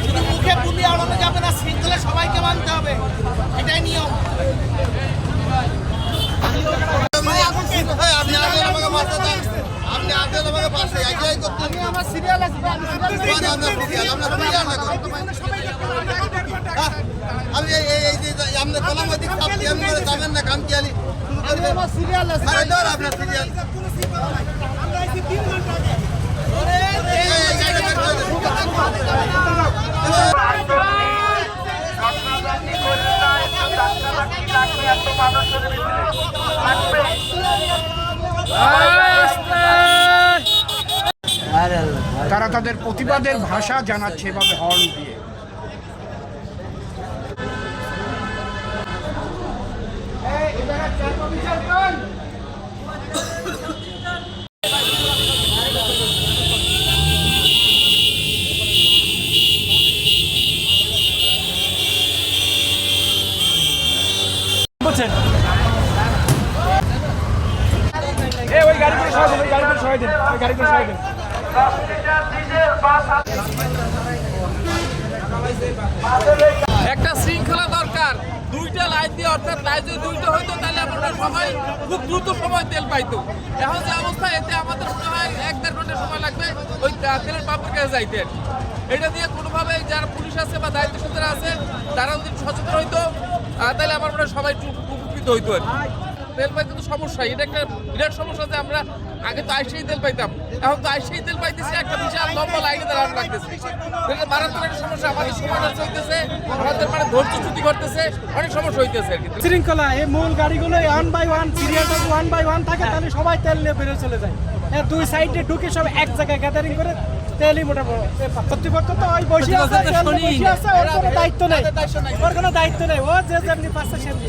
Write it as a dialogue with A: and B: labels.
A: শুধু মুখে বুদ্ধি আড়ানো যাবে না, শৃঙ্খলা সবাইকে মানতে হবে, এটাই নিয়ম।
B: তারা তাদের প্রতিবাদের ভাষা জানাচ্ছে এভাবে হর্ন দিয়ে।
C: বুঝছেন ওই গাড়ি করে সহায় দেন, ওই গাড়ি করে সহায় দেন, ওই গাড়ি করে সহায় দেন।
D: একটা শৃঙ্খলা দরকার, দুইটা লাইন দিয়ে, অর্থাৎ লাইন যদি দুইটা হইতো তাহলে আমরা সবাই খুব দ্রুত সময় তেল পাইতো। এখন যে অবস্থা, এতে আমাদের মনে হয় 1-1.5 ঘন্টা সময় লাগবে ওই তেলের পাম্পের কাছে যাইতে। এটা দিয়ে কোনোভাবে যারা পুলিশ আছে বা দায়িত্বশীলরা আছে তারা যদি সচেতন হইতো তাহলে আমার মনে হয় সবাই উপকৃত হইতো। আর তেল পাইতে তো সমস্যা, এটা একটা বিরাট সমস্যা যে আমরা আগে তো আইসেই তেল পাইতাম, এখন তো আইসেই তেল পাইতেছি একটা বিশাল লম্বা লাইনে দাঁড়ানো লাগতেছে। এটা মারাত্মক একটা সমস্যা, আমাদের সময় নষ্ট হইতেছে, আমাদের মানে ধৈর্যচ্যুতি করতেছে, অনেক সমস্যা হইতেছে আর কি।
C: শৃঙ্খলা এই মূল গাড়িগুলো 1 বাই 1 সিরিয়ালটা 1 বাই 1 থাকে, তাহলে সবাই তেল নিয়ে বেরিয়ে চলে যায়। দুই সাইডে ঢুকে সব এক জায়গায় গ্যাদারিং করে তেলই মোটামুটি কর্তৃপক্ষ তো ওই বসে আছে, ওর কোনো দায়িত্ব নেই, ওর কোনো দায়িত্ব নেই, ও যে যেমনি পাচ্ছে সেমনি।